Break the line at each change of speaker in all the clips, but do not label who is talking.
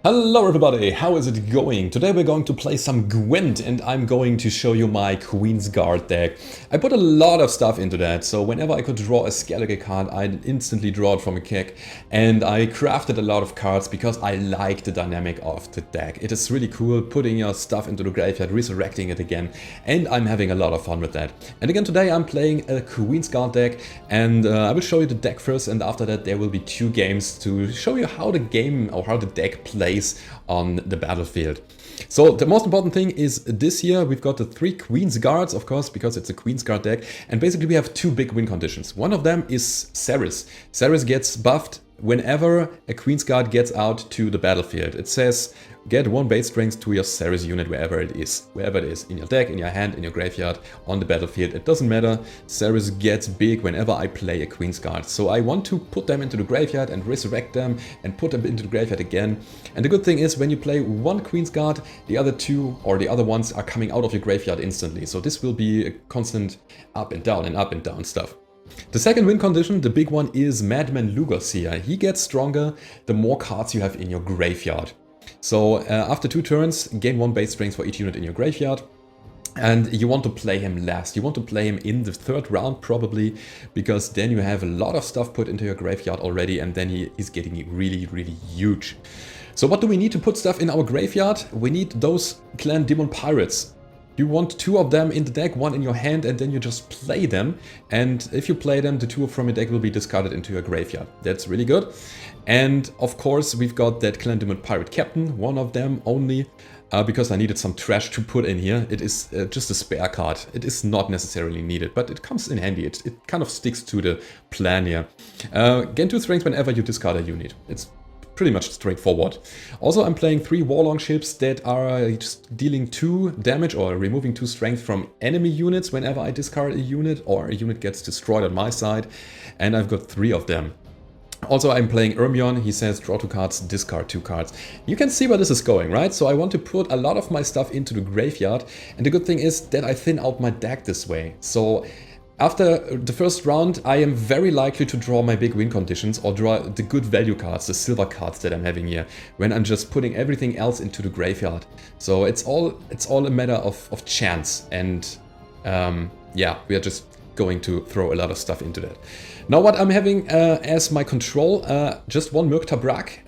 Hello everybody, how is it going? Today we're going to play some Gwent and I'm going to show you my Queensguard deck. I put a lot of stuff into that, so whenever I could draw a Skellige card, I'd instantly draw it from a kick. And I crafted a lot of cards because I like the dynamic of the deck. It is really cool putting your stuff into the graveyard, resurrecting it again, and I'm having a lot of fun with that. And again today I'm playing a Queensguard deck and I will show you the deck first, and after that there will be 2 games to show you how the game or how the deck plays on the battlefield. So the most important thing is this year we've got the 3 Queensguards, of course, because it's a Queensguard deck, and basically we have 2 big win conditions. One of them is Cerys. Cerys gets buffed whenever a Queensguard gets out to the battlefield. It says get 1 base strength to your Cerys unit wherever it is, in your deck, in your hand, in your graveyard, on the battlefield. It doesn't matter. Cerys gets big whenever I play a Queensguard. So I want to put them into the graveyard and resurrect them and put them into the graveyard again. And the good thing is when you play 1 Queensguard, the other 2 or the other ones are coming out of your graveyard instantly. So this will be a constant up and down stuff. The second win condition, the big one, is Madman Lugos here. He gets stronger the more cards you have in your graveyard. So after 2 turns, gain 1 base strength for each unit in your graveyard. And you want to play him last. You want to play him in the 3rd round probably, because then you have a lot of stuff put into your graveyard already, and then he is getting really, really huge. So what do we need to put stuff in our graveyard? We need those Clan Demon Pirates. You want 2 of them in the deck, 1 in your hand, and then you just play them. And if you play them, the 2 from your deck will be discarded into your graveyard. That's really good. And of course, we've got that Clan Demon Pirate Captain, 1 of them only, because I needed some trash to put in here. It is just a spare card. It is not necessarily needed, but it comes in handy. It kind of sticks to the plan here. Gain 2 strength whenever you discard a unit. It's pretty much straightforward. Also, I'm playing 3 Warlong ships that are just dealing 2 damage or removing 2 strength from enemy units whenever I discard a unit or a unit gets destroyed on my side. And I've got 3 of them. Also, I'm playing Ermion. He says draw 2 cards, discard 2 cards. You can see where this is going, right? So I want to put a lot of my stuff into the graveyard. And the good thing is that I thin out my deck this way. So after the 1st round, I am very likely to draw my big win conditions or draw the good value cards, the silver cards that I'm having here, when I'm just putting everything else into the graveyard. So it's all a matter of chance, and yeah, we are just going to throw a lot of stuff into that. Now what I'm having as my control, just 1 Merc Tabrak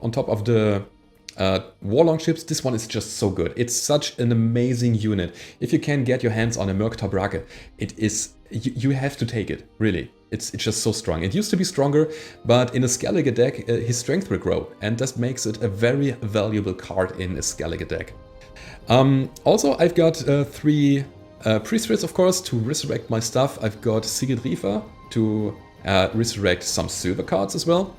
on top of the Warlong ships. This one is just so good. It's such an amazing unit. If you can get your hands on a Merc Tabrak, it is, you have to take it, really. It's just so strong. It used to be stronger, but in a Skellige deck, his strength will grow, and this makes it a very valuable card in a Skellige deck. Also, I've got 3 Priestess, of course, to resurrect my stuff. I've got Sigurd Rifa to resurrect some silver cards as well.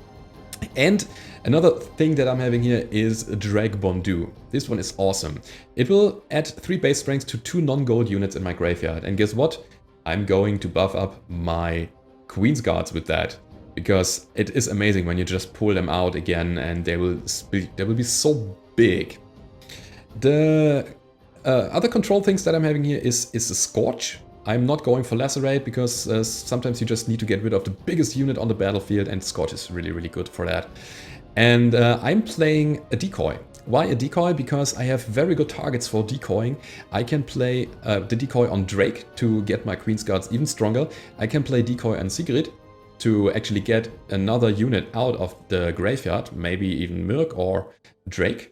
And another thing that I'm having here is Draig Bon-Dhu. This one is awesome. It will add 3 base strength to 2 non-gold units in my graveyard. And guess what? I'm going to buff up my Queensguards with that, because it is amazing when you just pull them out again and they will be so big. The other control things that I'm having here is the Scorch. I'm not going for Lacerate because sometimes you just need to get rid of the biggest unit on the battlefield, and Scorch is really, really good for that. And I'm playing a Decoy. Why a Decoy? Because I have very good targets for decoying. I can play the Decoy on Draig to get my Queensguards even stronger. I can play Decoy on Sigrid to actually get another unit out of the graveyard, maybe even Merc or Draig.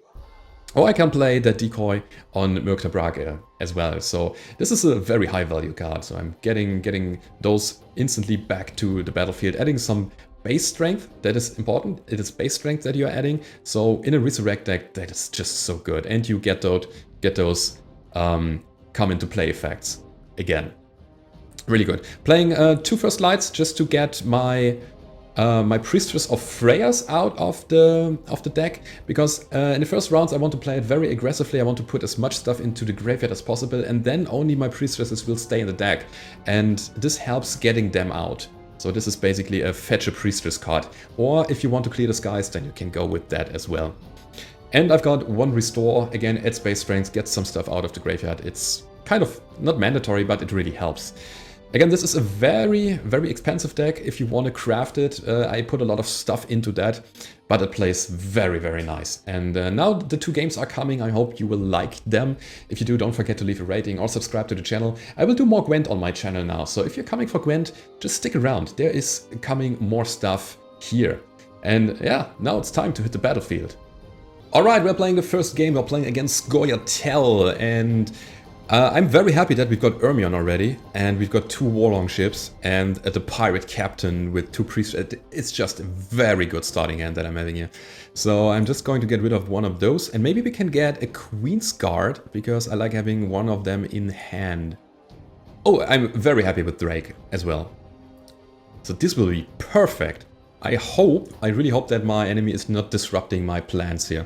Or I can play that Decoy on Merc Tabrak as well. So this is a very high value card. So I'm getting those instantly back to the battlefield, adding some base strength. That is important. It is base strength that you're adding. So in a resurrect deck, that is just so good. And you get those come into play effects again. Really good. Playing 2 First Lights just to get my my Priestess of Freyas out of the deck, because in the 1st rounds I want to play it very aggressively. I want to put as much stuff into the graveyard as possible, and then only my Priestesses will stay in the deck, and this helps getting them out. So this is basically a fetch a Priestess card, or if you want to clear the skies, then you can go with that as well. And I've got 1 Restore, again, add space strength, get some stuff out of the graveyard. It's kind of not mandatory, but it really helps. Again, this is a very, very expensive deck if you want to craft it. I put a lot of stuff into that, but it plays very, very nice. And now the 2 games are coming. I hope you will like them. If you do, don't forget to leave a rating or subscribe to the channel. I will do more GWENT on my channel now. So if you're coming for GWENT, just stick around. There is coming more stuff here. And yeah, now it's time to hit the battlefield. Alright, we're playing the first game. We're playing against Skellige, and I'm very happy that we've got Ermion already, and we've got 2 warlong ships, and the pirate captain with 2 priests. It's just a very good starting hand that I'm having here. So I'm just going to get rid of one of those, and maybe we can get a Queensguard, because I like having one of them in hand. Oh, I'm very happy with Draig as well. So this will be perfect. I really hope that my enemy is not disrupting my plans here.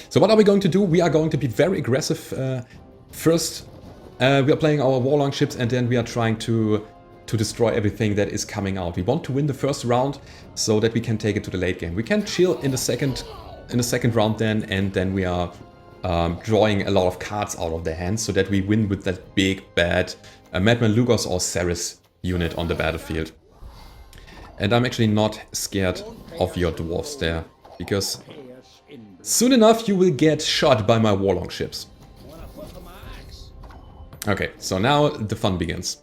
So what are we going to do? We are going to be very aggressive. First, we are playing our warlong ships, and then we are trying to destroy everything that is coming out. We want to win the first round so that we can take it to the late game. We can chill in the second round then, and then we are drawing a lot of cards out of their hands so that we win with that big bad Madman Lugos or Cerys unit on the battlefield. And I'm actually not scared of your dwarfs there, because soon enough you will get shot by my warlong ships. Okay, so now the fun begins.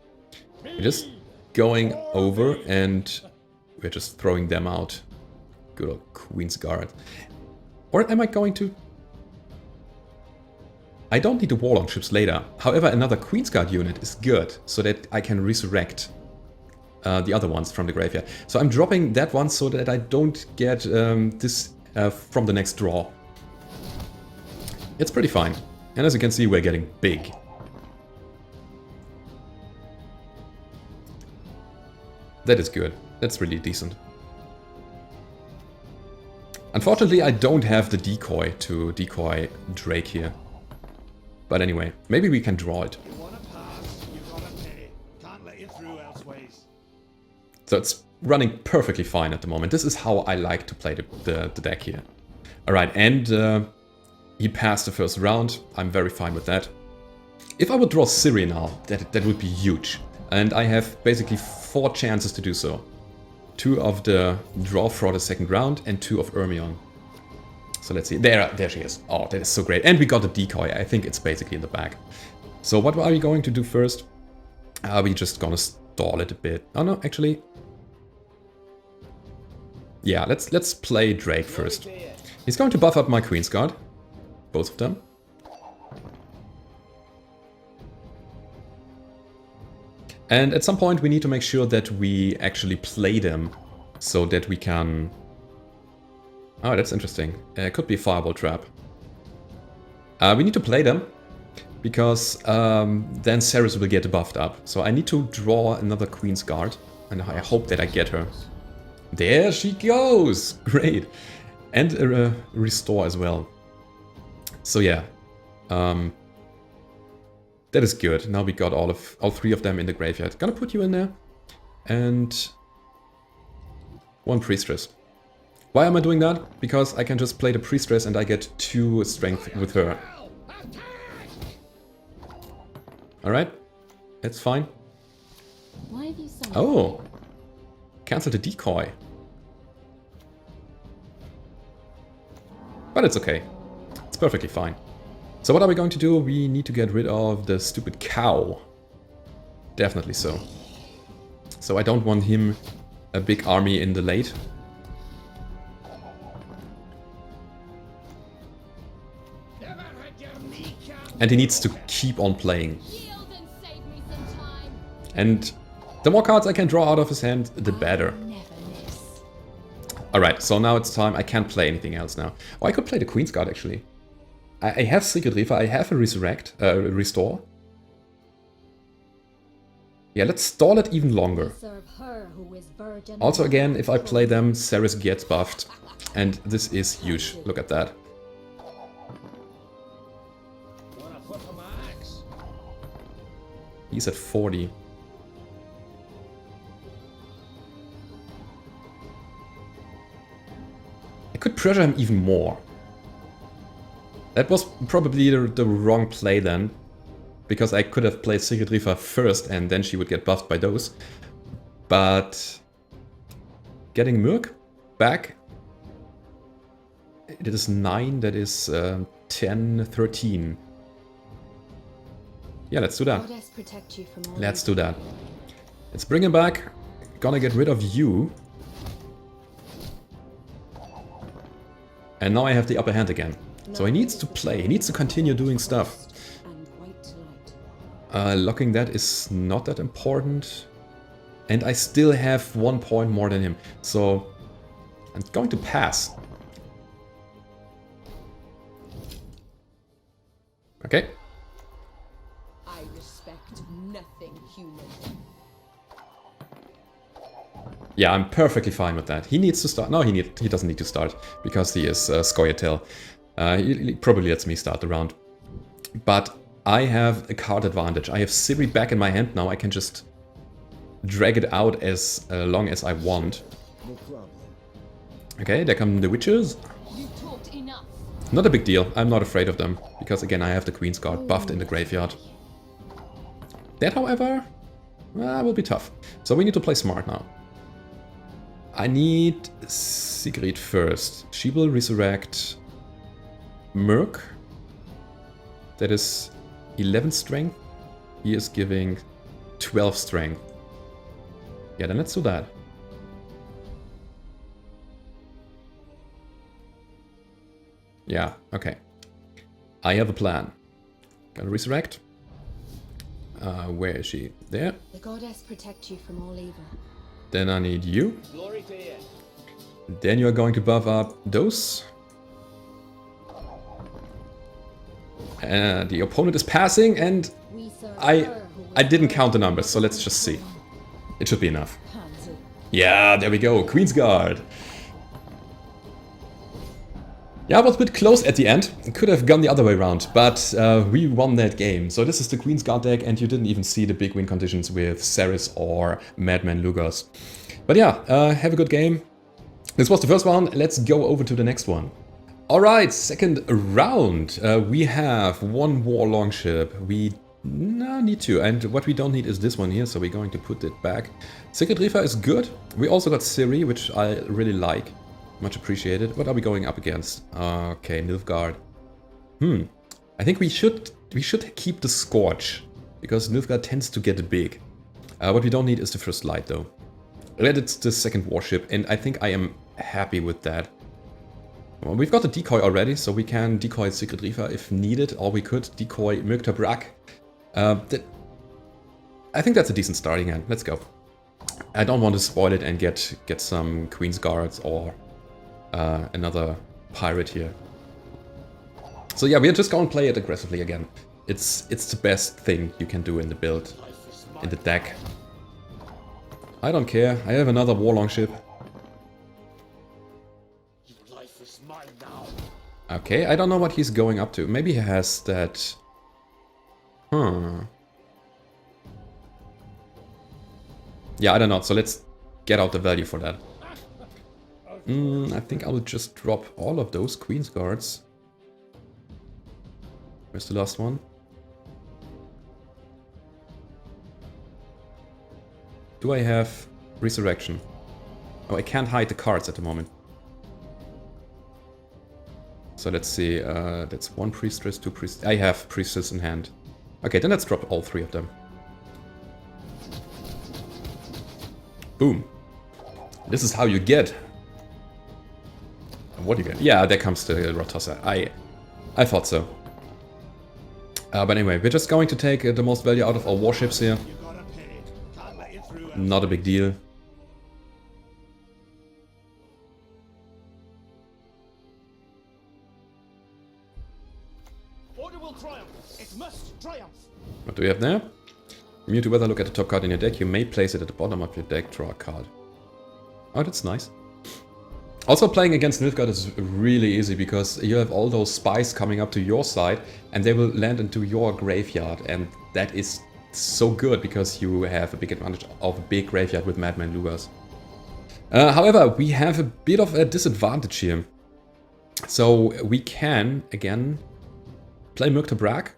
We're just going over and we're just throwing them out. Good old Queensguard. Or am I going to... I don't need the warlong ships later. However, another Queensguard unit is good, so that I can resurrect the other ones from the graveyard. So I'm dropping that one so that I don't get this from the next draw. It's pretty fine. And as you can see, we're getting big. That is good. That's really decent. Unfortunately, I don't have the decoy to decoy Draig here. But anyway, maybe we can draw it. So it's running perfectly fine at the moment. This is how I like to play the deck here. Alright, and he passed the first round. I'm very fine with that. If I would draw Cerys now, that would be huge. And I have basically 4 chances to do so. 2 of the draw for the second round and 2 of Ermion. So let's see. There she is. Oh, that is so great. And we got the decoy. I think it's basically in the back. So what are we going to do first? Are we just gonna stall it a bit? Oh no, actually... Yeah, let's play Draig first. He's going to buff up my Queensguard. Both of them. And at some point we need to make sure that we actually play them so that we can... Oh, that's interesting. It could be a fireball trap. We need to play them because then Cerys will get buffed up. So I need to draw another Queensguard, and I hope that I get her. There she goes! Great! And a restore as well. So yeah. That is good. Now we got all 3 of them in the graveyard. Gonna put you in there. And 1 priestess. Why am I doing that? Because I can just play the priestess and I get 2 strength with her. Alright. That's fine. Oh! Cancel the decoy. But it's okay. It's perfectly fine. So what are we going to do? We need to get rid of the stupid cow. Definitely so. So I don't want him a big army in the late. And he needs to keep on playing. And the more cards I can draw out of his hand, the better. Alright, so now it's time. I can't play anything else now. Oh, I could play the Queensguard actually. I have Secret Reaver, I have a resurrect, restore. Yeah, let's stall it even longer. Also again, if I play them, Cerys gets buffed. And this is huge. Look at that. He's at 40. I could pressure him even more. That was probably the wrong play then. because I could have played Secret Reaver first and then she would get buffed by those. But getting Merc back, it is 9, that is 10, 13. Yeah, let's do that. Let's do that. Let's bring him back. Gonna get rid of you. And now I have the upper hand again. So he needs to play, he needs to continue doing stuff. Locking that is not that important. And I still have 1 point more than him. So I'm going to pass. Okay.
I respect nothing human.
Yeah, I'm perfectly fine with that. He needs to start. No, he doesn't need to start because he is Skellige. He probably lets me start the round. But I have a card advantage. I have Cerys back in my hand now. I can just drag it out as long as I want. Okay, there come the witches. Not a big deal. I'm not afraid of them. Because again, I have the Queensguard buffed in the graveyard. That, however, will be tough. So we need to play smart now. I need Sigrid first. She will resurrect Merc. That is 11 strength. He is giving 12 strength. Yeah, then let's do that. Yeah, okay. I have a plan. Gonna resurrect. Where is she? There.
The goddess protect you from all evil.
Then I need you. Then you're going to buff up those. The opponent is passing and I didn't count the numbers, so let's just see. It should be enough. Yeah, there we go, Queensguard. Yeah, I was a bit close at the end. Could have gone the other way around, but we won that game. So this is the Queensguard deck, and you didn't even see the big win conditions with Cerys or Madman Lugos. But yeah, have a good game. This was the first one. Let's go over to the next one. Alright, second round. We have one war longship. We need two, and what we don't need is this one here, so we're going to put it back. Secret Reaver is good. We also got Cerys, which I really like. Much appreciated. What are we going up against? Okay, Nilfgaard. I think we should keep the Scorch, because Nilfgaard tends to get big. What we don't need is the first light though. It's the second warship, and I think I am happy with that. Well, we've got the decoy already, so we can decoy Secret Reaver if needed, or we could decoy Draig. I think that's a decent starting hand. Let's go. I don't want to spoil it and get some Queensguards or another pirate here. So yeah, we're just going to play it aggressively again. It's the best thing you can do in the build, in the deck. I don't care. I have another war longship. Okay, I don't know what he's going up to. Maybe he has that... Yeah, I don't know. So let's get out the value for that. I think I will just drop all of those Queensguards. Where's the last one? Do I have resurrection? Oh, I can't hide the cards at the moment. So let's see, that's one priestess, two priests. I have priestess in hand. Okay, then let's drop all three of them. Boom. This is how you get. What do you get? Yeah, there comes the Rotossa. I thought so. But anyway, we're just going to take the most value out of our warships here. Not a big deal. What do we have there? Immune to weather, look at the top card in your deck. You may place it at the bottom of your deck, draw a card. Oh, that's nice. Also, playing against Nilfgaard is really easy because you have all those spies coming up to your side and they will land into your graveyard, and that is so good because you have a big advantage of a big graveyard with Madman Lugos. However, we have a bit of a disadvantage here. So we can, again, play Draig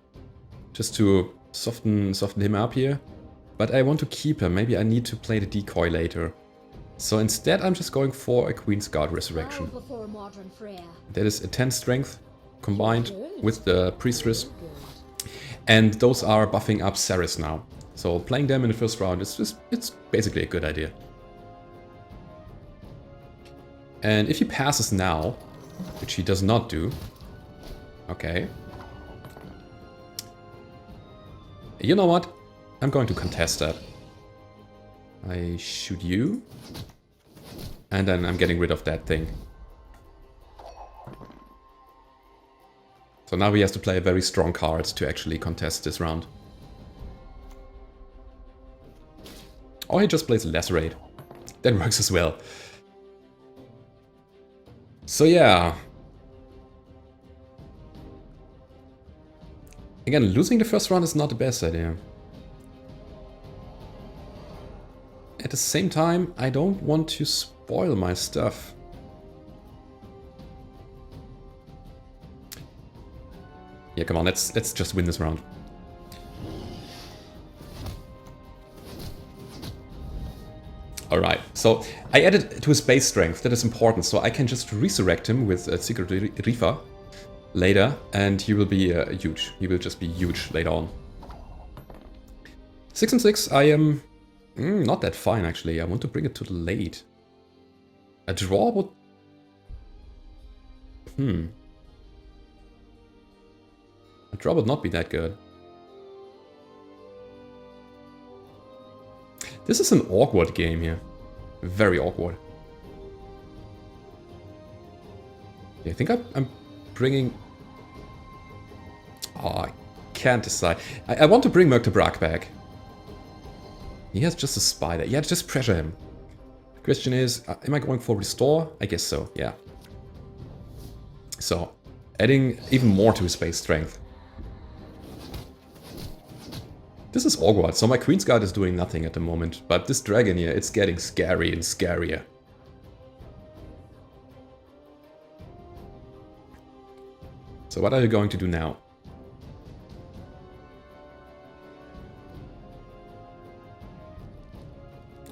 just to soften him up here. But I want to keep him. Maybe I need to play the decoy later. So instead I'm just going for a Queensguard resurrection. That is a 10 strength combined with the Priestess. And those are buffing up Cerys now. So playing them in the first round it's basically a good idea. And if he passes now, which he does not do, okay. You know what? I'm going to contest that. I shoot you. And then I'm getting rid of that thing. So now he has to play a very strong card to actually contest this round. Or he just plays Lacerate. That works as well. So yeah. Again, losing the first round is not the best idea. At the same time, I don't want to spoil my stuff. Yeah, come on, let's just win this round. Alright, so I added to his base strength, that is important, so I can just resurrect him with a Secret Reaver later, and he will be huge. He will just be huge later on. 6 and 6, I am not that fine actually. I want to bring it to the late. A draw would... A draw would not be that good. This is an awkward game here. Very awkward. Yeah, I think I'm bringing... Oh, I can't decide. I want to bring Merc de Brac back. He has just a spider. Yeah, just pressure him. The question is, am I going for restore? I guess so, yeah. So, adding even more to his base strength. This is awkward, so my Queensguard is doing nothing at the moment, but this dragon here, it's getting scary and scarier. So what are you going to do now?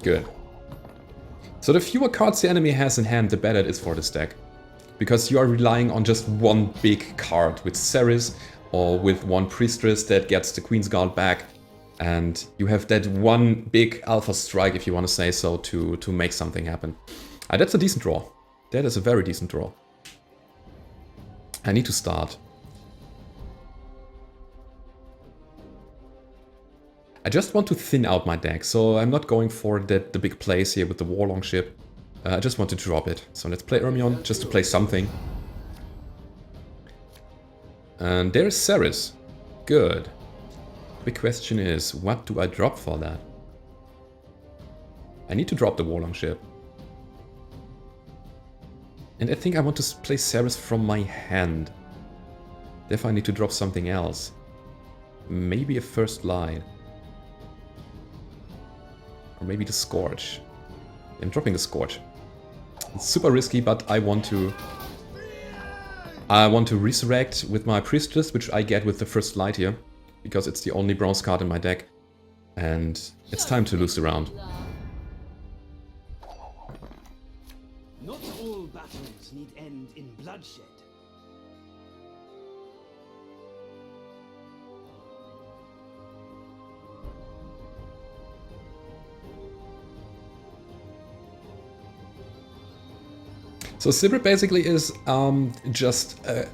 Good. So the fewer cards the enemy has in hand, the better it is for this deck. Because you are relying on just one big card with Cerys or with one Priestess that gets the Queensguard back. And you have that one big alpha strike, if you want to say so, to make something happen. That's a decent draw. That is a very decent draw. I need to start. I just want to thin out my deck, so I'm not going for the big plays here with the Warlong ship. I just want to drop it. So let's play Ermion, just to play something. And there's Cerys. Good. The question is, what do I drop for that? I need to drop the Warlong ship. And I think I want to play Cerys from my hand. Therefore I need to drop something else. Maybe a First Light. Or maybe the Scourge. I'm dropping the Scourge. It's super risky, but I want to resurrect with my Priestess, which I get with the First Light here. Because it's the only bronze card in my deck. And it's time to lose the round.
Not all battles need end in bloodshed.
So Sibrit basically is just a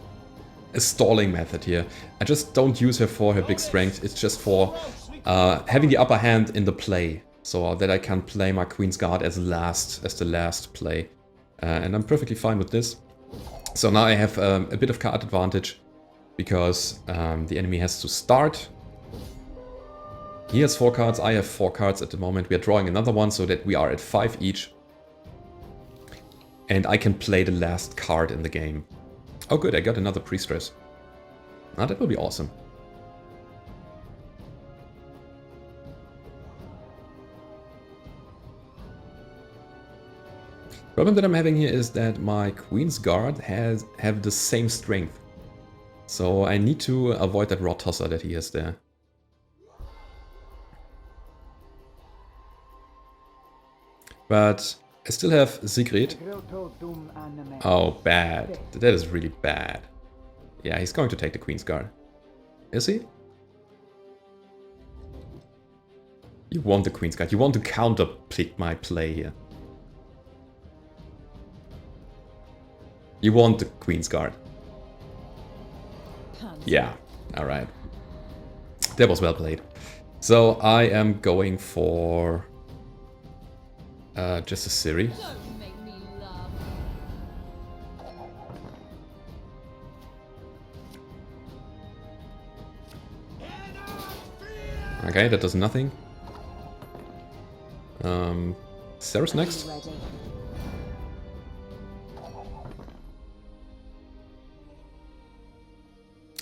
stalling method here. I just don't use her for her big strength. It's just for having the upper hand in the play, so that I can play my Queensguard as the last play. And I'm perfectly fine with this. So now I have a bit of card advantage because the enemy has to start. He has 4 cards, I have 4 cards at the moment. We are drawing another one so that we are at 5 each. And I can play the last card in the game. Oh good, I got another Priestess. Now that will be awesome. Problem that I'm having here is that my Queensguard have the same strength. So I need to avoid that Rod Tosser that he has there. But I still have Sigrid. Oh, bad. That is really bad. Yeah, he's going to take the Queensguard. Is he? You want the Queensguard. You want to counter-pick my play here. You want the Queensguard. Yeah, alright. That was well played. So I am going for just a Cerys.
Don't make me laugh.
Okay, that does nothing. Cerys next.
Ready.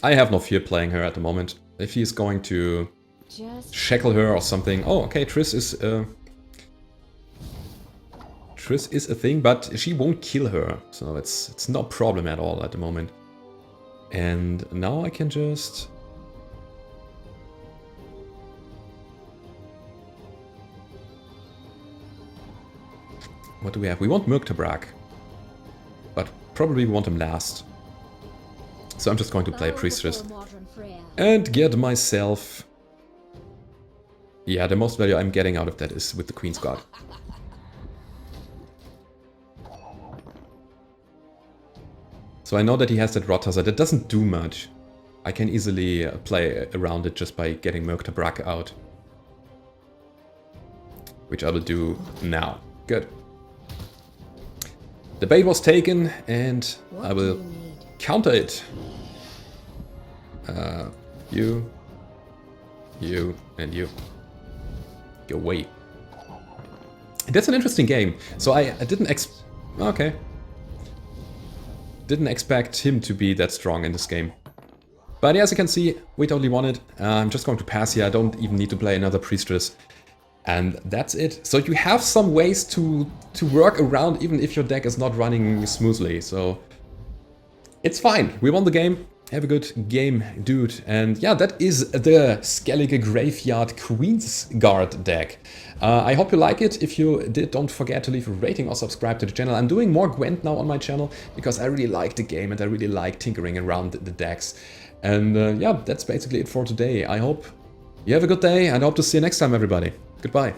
I have no fear playing her at the moment. If he's going to
Just
shackle her or something. Oh, okay, Triss is a thing, but she won't kill her, so it's no problem at all at the moment. And now I can just... What do we have? We want Murktabrak, but probably we want him last. So I'm just going to play Priestess and get myself... Yeah, the most value I'm getting out of that is with the Queensguard. So I know that he has that Rothasser. That doesn't do much. I can easily play around it just by getting Murktabrak out. Which I will do now. Good. The bait was taken and I will counter it. You, and you. Go away. That's an interesting game. So I didn't didn't expect him to be that strong in this game. But as you can see, we totally won it. I'm just going to pass here. I don't even need to play another Priestess. And that's it. So you have some ways to work around even if your deck is not running smoothly. So it's fine. We won the game. Have a good game, dude. And yeah, that is the Skellige Graveyard Queensguard deck. I hope you like it. If you did, don't forget to leave a rating or subscribe to the channel. I'm doing more Gwent now on my channel because I really like the game and I really like tinkering around the decks. And yeah, that's basically it for today. I hope you have a good day and I hope to see you next time, everybody. Goodbye.